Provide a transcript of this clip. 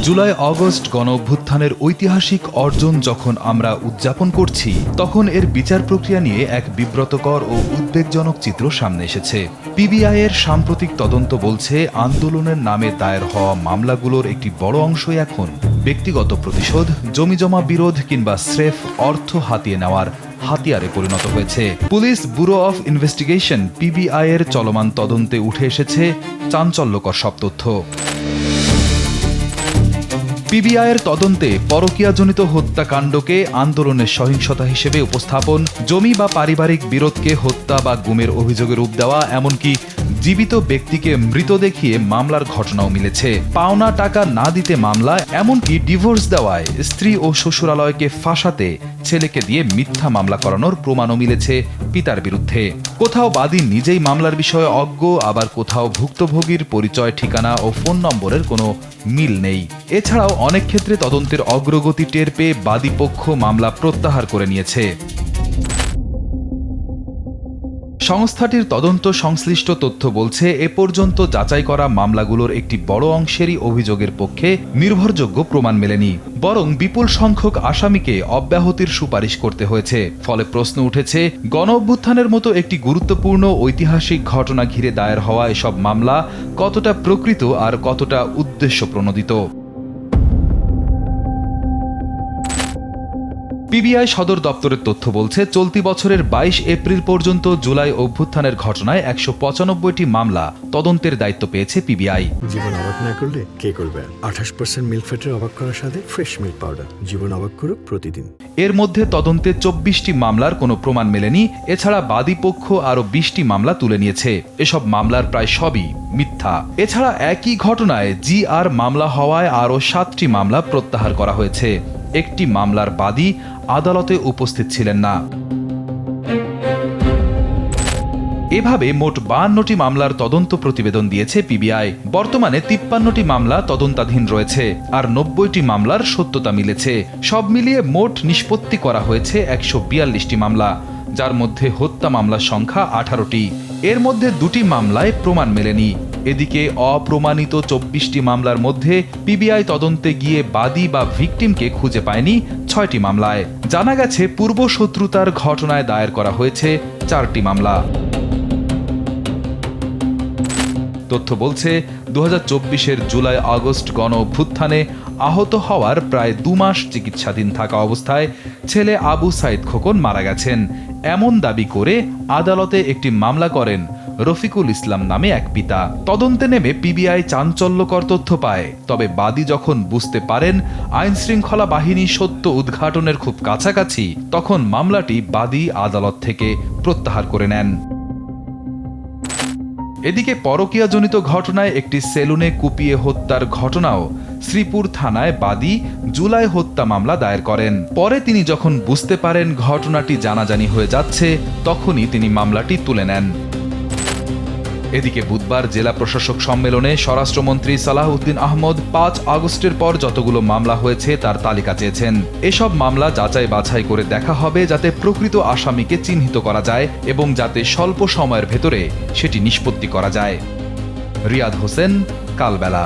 July August গণঅভ্যুত্থানের ঐতিহাসিক অর্জন যখন আমরা উদযাপন করছি, তখন এর বিচার প্রক্রিয়া নিয়ে এক বিব্রতকর ও উদ্বেগজনক চিত্র সামনে এসেছে। পিবিআইয়ের সাম্প্রতিক তদন্ত বলছে, আন্দোলনের নামে দায়ের হওয়া মামলাগুলোর একটি বড় অংশই এখন ব্যক্তিগত প্রতিশোধ, জমিজমা বিরোধ কিংবা স্রেফ অর্থ হাতিয়ে নেওয়ার হাতিয়ারে পরিণত হয়েছে। পুলিশ ব্যুরো অফ ইনভেস্টিগেশন পিবিআইয়ের চলমান তদন্তে উঠে এসেছে চাঞ্চল্যকর সব তথ্য। পিবিআইয়ের তদন্তে পরকীয়াজনিত হত্যাকাণ্ডকে আন্দোলনের সহিংসতা হিসেবে উপস্থাপন, জমি বা পারিবারিক বিরোধকে হত্যা বা গুমের অভিযোগে রূপ দেওয়া, এমনকি জীবিত ব্যক্তিকে মৃত দেখিয়ে মামলার ঘটনাও মিলেছে। পাওনা টাকা না দিতে মামলা, এমনকি ডিভোর্স দেওয়ায় স্ত্রী ও শ্বশুরালয়কে ফাঁসাতে ছেলেকে দিয়ে মিথ্যা মামলা করানোর প্রমাণও মিলেছে পিতার বিরুদ্ধে। কোথাও বাদী নিজেই মামলার বিষয়ে অজ্ঞ, আবার কোথাও ভুক্তভোগীর পরিচয়, ঠিকানা ও ফোন নম্বরের কোনো মিল নেই। এছাড়াও অনেক ক্ষেত্রে তদন্তের অগ্রগতি টের পেয়ে বাদী পক্ষ মামলা প্রত্যাহার করে নিয়েছে। সংস্থাটির তদন্ত সংশ্লিষ্ট তথ্য বলছে, এ পর্যন্ত যাচাই করা মামলাগুলোর একটি বড় অংশেরই অভিযোগের পক্ষে নির্ভরযোগ্য প্রমাণ মেলেনি, বরং বিপুল সংখ্যক আসামিকে অব্যাহতির সুপারিশ করতে হয়েছে। ফলে প্রশ্ন উঠেছে, গণঅভ্যুত্থানের মতো একটি গুরুত্বপূর্ণ ঐতিহাসিক ঘটনা ঘিরে দায়ের হওয়া এসব মামলা কতটা প্রকৃত আর কতটা উদ্দেশ্য প্রণোদিত। পিবিআই সদর দপ্তরের তথ্য বলছে, চলতি বছরের ২২ এপ্রিল পর্যন্ত জুলাই অভ্যুত্থানের ঘটনায় ১৯৫টি মামলা তদন্তের দায়িত্ব পেয়েছে পিবিআই। জীবন অবাক না করলে কে করবে? ২৮% মিল্ক ফ্যাটের অবাক করার সাথে ফ্রেশ মিল্ক পাউডার। জীবন অবাক করুক প্রতিদিন। এর মধ্যে তদন্তে ২৪টি মামলার কোনো প্রমাণ মেলেনি। এছাড়া বাদী পক্ষ আরও ২০টি মামলা তুলে নিয়েছে। এসব মামলার প্রায় সবই মিথ্যা। এছাড়া একই ঘটনায় জিআর মামলা হওয়ায় আরও ৭টি মামলা প্রত্যাহার করা হয়েছে। একটি মামলার বাদী আদালতে উপস্থিত ছিলেন না। এভাবে মোট ৫২টি মামলার তদন্ত প্রতিবেদন দিয়েছে পিবিআই। বর্তমানে ৫৩টি মামলা তদন্তাধীন রয়েছে, আর ৯০টি মামলার সত্যতা মিলেছে। সব মিলিয়ে মোট নিষ্পত্তি করা হয়েছে ১৪২টি মামলা, যার মধ্যে হত্যা মামলার সংখ্যা ১৮টি। এর মধ্যে ২টি মামলায় প্রমাণ মেলেনি। এদিকে অপ্রমাণিত ২৪টি মামলার মধ্যে পিবিআই তদন্তে গিয়ে বাদী বা ভিকটিমকে খুঁজে পায়নি ৬টি মামলায়। জানা গেছে, পূর্ব শত্রুতার ঘটনায় দায়ের করা হয়েছে ৪টি মামলা। তথ্য বলছে, ২০২৪-এর জুলাই আগস্ট গণ অভ্যুত্থানে আহত হওয়ার প্রায় ২ মাস চিকিৎসাধীন থাকা অবস্থায় ছেলে আবু সাইদ খোকন মারা গেছেন, এমন দাবি করে আদালতে একটি মামলা করেন রফিকুল ইসলাম নামে এক পিতা। তদন্তে নেমে পিবিআই চাঞ্চল্যকর তথ্য পায়। তবে বাদী যখন বুঝতে পারেন আইনশৃঙ্খলা বাহিনী সত্য উদ্ঘাটনের খুব কাছাকাছি, তখন মামলাটি বাদী আদালত থেকে প্রত্যাহার করে নেন। এদিকে পরকীয়াজনিত ঘটনায় একটি সেলুনে কুপিয়ে হত্যার ঘটনাও শ্রীপুর থানায় বাদী জুলাই হত্যা মামলা দায়ের করেন। পরে তিনি যখন বুঝতে পারেন ঘটনাটি জানাজানি হয়ে যাচ্ছে, তখনই তিনি মামলাটি তুলে নেন। এদিকে বুধবার জেলা প্রশাসক সম্মেলনে স্বরাষ্ট্রমন্ত্রী সালাহউদ্দিন আহমদ ৫ আগস্টের পর যতগুলো মামলা হয়েছে তার তালিকা চেয়েছেন। এসব মামলা যাচাই বাছাই করে দেখা হবে, যাতে প্রকৃত আসামিকে চিহ্নিত করা যায় এবং যাতে স্বল্প সময়ের ভেতরে সেটি নিষ্পত্তি করা যায়। রিয়াদ হোসেন, কালবেলা।